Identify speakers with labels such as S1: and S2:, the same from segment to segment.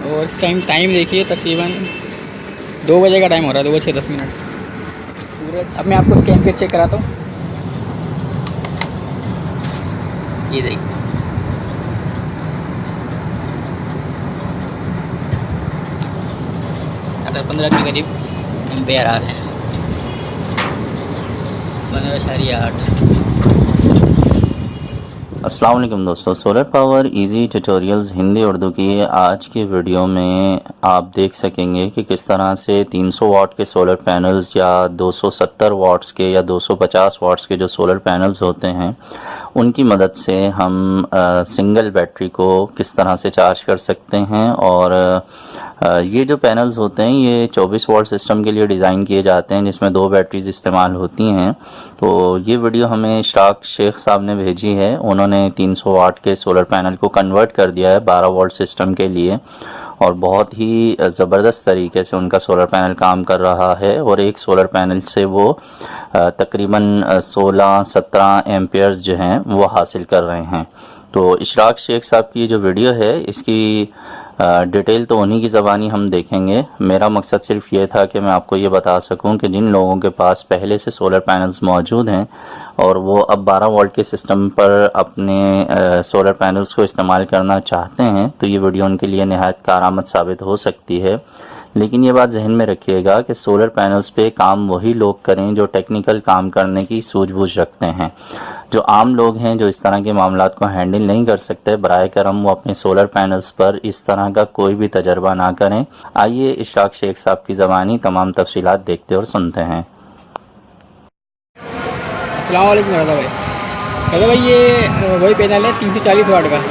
S1: और इस टाइम देखिए तकरीबन 2 बजे का टाइम हो रहा है, 2 बज के 10 मिनट। सूरज, अब मैं आपको स्कैन फिर चेक कराता हूँ। ये देखिए 15.5 के करीब एम्पेयर आ रहे हैं, 15.8।
S2: अस्सलाम वालेकुम दोस्तों, solar power easy tutorials Hindi Urdu की आज की वीडियो में आप देख सकेंगे कि किस तरह से 300 वाट के सोलर पैनल्स या 270 वाट्स के या 250 वाट्स के जो सोलर पैनल्स होते हैं उनकी मदद से हम सिंगल बैटरी को किस तरह से चार्ज कर सकते हैं। और ये जो पैनल्स होते हैं ये 24 वोल्ट सिस्टम के लिए डिज़ाइन किए जाते हैं जिसमें 2 बैटरीज इस्तेमाल होती हैं। तो ये वीडियो हमें इशराक शेख साहब ने भेजी है। उन्होंने 300 वाट के सोलर पैनल को कन्वर्ट कर दिया है 12 वोल्ट सिस्टम के लिए और बहुत ही ज़बरदस्त तरीके से उनका सोलर पैनल काम कर रहा है। और एक सोलर पैनल से वो तकरीबन 16-17 एम्पेयर्स जो हैं वो हासिल कर रहे हैं। तो इशराक शेख साहब की जो वीडियो है इसकी डिटेल तो उन्हीं की ज़बानी हम देखेंगे। मेरा मकसद सिर्फ ये था कि मैं आपको ये बता सकूं कि जिन लोगों के पास पहले से सोलर पैनल्स मौजूद हैं और वो अब 12 वोल्ट के सिस्टम पर अपने सोलर पैनल्स को इस्तेमाल करना चाहते हैं तो ये वीडियो उनके लिए नहायत कारआमद साबित हो सकती है। लेकिन ये बात जहन में रखिएगा कि सोलर पैनल्स पे काम वही लोग करें जो टेक्निकल काम करने की सूझबूझ रखते हैं। जो आम लोग हैं जो इस तरह के मामलात को हैंडल नहीं कर सकते, बराए करम वो अपने सोलर पैनल्स पर इस तरह का कोई भी तजर्बा ना करें। आइए इशराक शेख साहब की ज़बानी तमाम तफसीलात देखते और सुनते हैं।
S1: अस्सलाम वालेकुम रज़ा भाई, ये वही पैनल है 340 वाट का।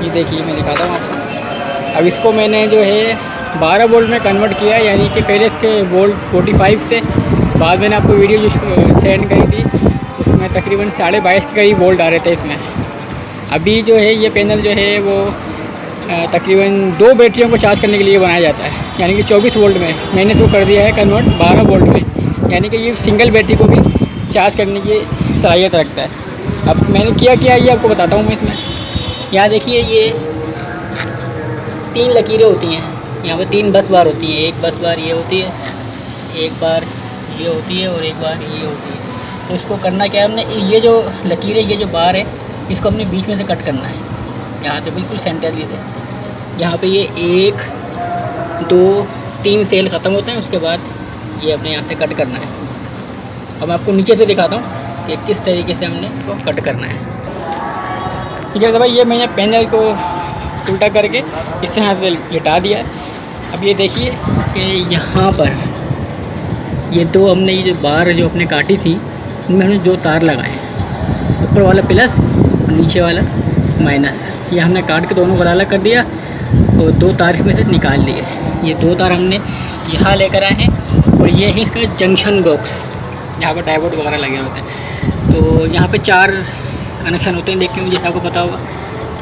S1: ये देखिए मैं दिखाता हूँ आपको। अब इसको मैंने जो है 12 वोल्ट में कन्वर्ट किया, यानी कि पहले इसके वोल्ट 45 थे। बाद मैंने आपको वीडियो जो सेंड करी थी उसमें तकरीबन 22.5 के करीब वोल्ट आ रहे थे इसमें। अभी जो है ये पैनल जो है वो तकरीबन 2 बैटरियों को चार्ज करने के लिए बनाया जाता है, यानी कि 24 वोल्ट में। मैंने इसको कर दिया है कन्वर्ट 12 वोल्ट में, यानी कि ये सिंगल बैटरी को भी चार्ज करने की सलाहियत रखता है। अब मैंने क्या ये आपको बताता हूँ मैं इसमें। यहाँ देखिए ये 3 लकीरें होती हैं, यहाँ पे 3 बस बार होती हैं। एक बस बार ये होती है, एक बार ये होती है और एक बार ये होती है। तो इसको करना क्या है हमने, ये जो लकीरें, ये जो बार है इसको हमने बीच में से कट करना है, यहाँ से बिल्कुल सेंटरली से। यहाँ पे ये 1 2 3 सेल ख़त्म होते हैं, उसके बाद ये अपने यहाँ से कट करना है। अब मैं आपको नीचे से दिखाता हूँ कि किस तरीके से हमने इसको कट करना है। ठीक है भाई, ये मैंने पैनल को उल्टा करके इस तरह से लिटा दिया है। अब ये देखिए कि यहाँ पर ये 2 हमने ये जो बार जो अपने काटी थी उनमें हमने 2 तार लगाए, ऊपर वाला प्लस और नीचे वाला माइनस। ये हमने काट के दोनों को अलग कर दिया और 2 तार इसमें से निकाल लिए। ये 2 तार हमने यहाँ लेकर आए हैं और ये है इसका जंक्शन बॉक्स, यहाँ पर डायोड वगैरह लगे होते हैं। तो यहाँ पे 4 कनेक्शन होते हैं, देखिए जैसे आपको पता होगा।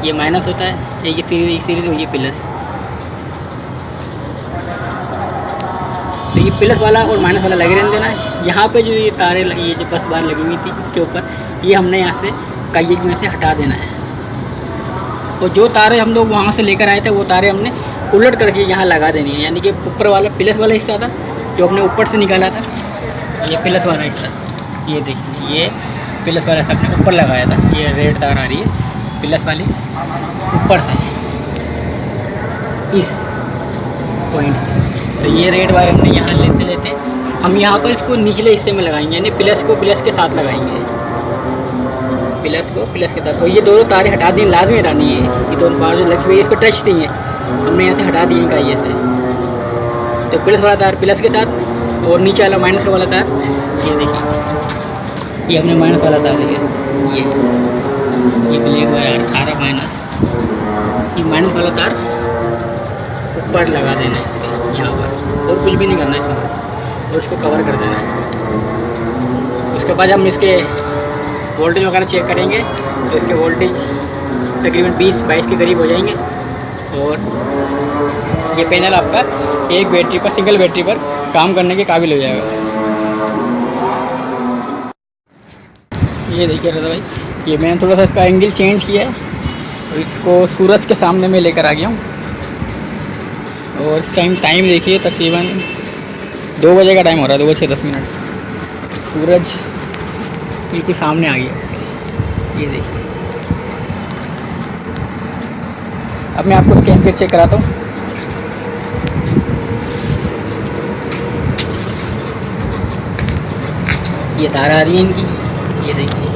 S1: ये माइनस होता है, ये सीरीज और ये प्लस। तो ये प्लस वाला और माइनस वाला लगे रहने देना है। यहाँ पे जो ये तारें लगी, ये जो बस बार लगी हुई थी इसके ऊपर, ये हमने यहाँ से कई में से हटा देना है। और जो तारें हम लोग वहाँ से लेकर आए थे वो तारें हमने उलट करके यहाँ लगा देनी है, यानी कि ऊपर वाला प्लस वाला हिस्सा था जो हमने ऊपर से निकाला था, ये प्लस वाला हिस्सा, ये देखिए ये प्लस वाला हिस्सा हमने ऊपर लगाया था। ये रेड तार आ रही है प्लस वाली ऊपर से इस पॉइंट से। तो ये रेड वायर हमने यहाँ लेते लेते हम यहाँ पर इसको निचले हिस्से में लगाएंगे, यानी प्लस को प्लस के साथ लगाएंगे, प्लस को प्लस के साथ। और ये दोनों तारें हटा दी, लाजमी हटानी है। ये दोनों बार जो लगी हुई है इसको टच नहीं है, हमने यहाँ से हटा दिए इनका ये से। तो प्लस वाला तार प्लस के साथ और नीचे वाला माइनस वाला तार, ये देखिए ये हमने माइनस वाला तार लिया, ये ब्लैक वायर तार माइनस, ये माइनस वाला तार ऊपर लगा देना है इसके यहाँ पर, और कुछ भी नहीं करना है इसमें, और इसको कवर कर देना है। उसके बाद हम इसके वोल्टेज वगैरह चेक करेंगे तो इसके वोल्टेज तकरीबन 20-22 के करीब हो जाएंगे। और ये पैनल आपका एक बैटरी पर, सिंगल बैटरी पर काम करने के काबिल हो जाएगा। ये देखिए रज़ा भाई, ये मैंने थोड़ा सा इसका एंगल चेंज किया है और इसको सूरज के सामने में लेकर आ गया हूँ। और इस टाइम देखिए तकरीबन 2 बजे का टाइम हो रहा है, 2:06 सूरज बिल्कुल सामने आ गया इसके, ये देखिए। अब मैं आपको स्कैन फिर चेक कराता हूँ। ये तार आ रही है इनकी, ये देखिए।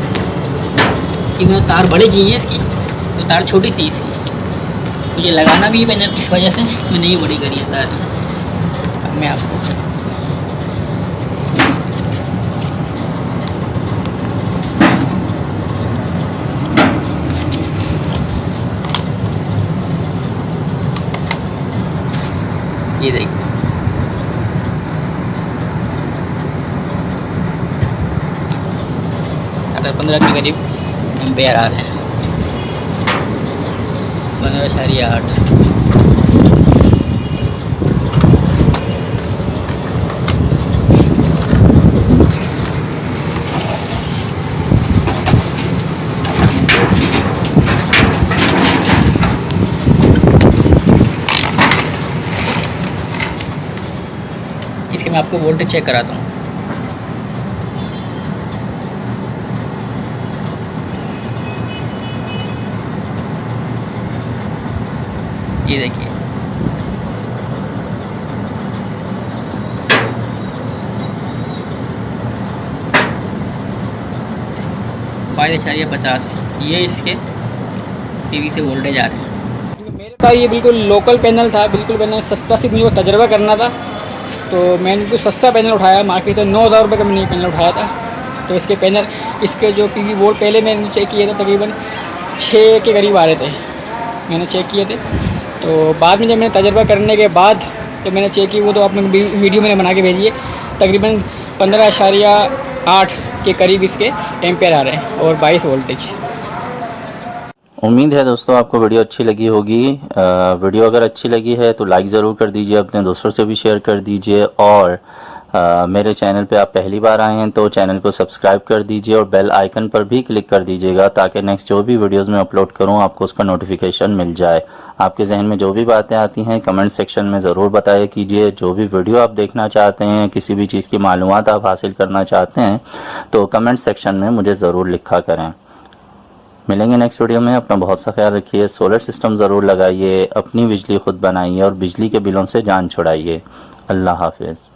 S1: कि मैंने तार बड़ी की है इसकी, तो तार छोटी थी इसकी, मुझे लगाना भी मैंने इस वजह से मैंने ये बड़ी करी है तार। अब मैं आपको ये देखिए, 15.5 के करीब एम्पेयर आ रहे हैं, 15.8। इसके मैं आपको वोल्टेज चेक कराता हूँ। ये देखिए, -50, ये इसके टीवी से वोल्टेज आ रहे हैं। मेरे पास ये बिल्कुल लोकल पैनल था, बिल्कुल मैंने सस्ता से मुझे वो तजर्बा करना था, तो मैंने तो सस्ता पैनल उठाया, मार्केट से 9,000 रुपये का मैंने ये पैनल उठाया था। तो इसके पैनल, इसके जो पीवी बोर्ड पहले मैंने चेक किए थे, तकरीबन 6 के करीब आ रहे थे, मैंने चेक किए थे। तो बाद में जब मैंने तजर्बा करने के बाद तो मैंने चेक की, वो तो आपने वीडियो मैंने बना के भेजी है, तकरीबन 15.8 के करीब इसके एम्पेयर आ रहे हैं और 22 वोल्टेज।
S2: उम्मीद है दोस्तों आपको वीडियो अच्छी लगी होगी। वीडियो अगर अच्छी लगी है तो लाइक ज़रूर कर दीजिए, अपने दोस्तों से भी शेयर कर दीजिए, और मेरे चैनल पे आप पहली बार आए हैं तो चैनल को सब्सक्राइब कर दीजिए और बेल आइकन पर भी क्लिक कर दीजिएगा, ताकि नेक्स्ट जो भी वीडियोस मैं अपलोड करूं आपको उसका नोटिफिकेशन मिल जाए। आपके जहन में जो भी बातें आती हैं कमेंट सेक्शन में ज़रूर बताया कीजिए। जो भी वीडियो आप देखना चाहते हैं, किसी भी चीज़ की मालूमात आप हासिल करना चाहते हैं तो कमेंट सेक्शन में मुझे ज़रूर लिखा करें। मिलेंगे नेक्स्ट वीडियो में। अपना बहुत सा ख्याल रखिए, सोलर सिस्टम ज़रूर लगाइए, अपनी बिजली खुद बनाइए और बिजली के बिलों से जान छुड़ाइए। अल्लाह हाफिज़।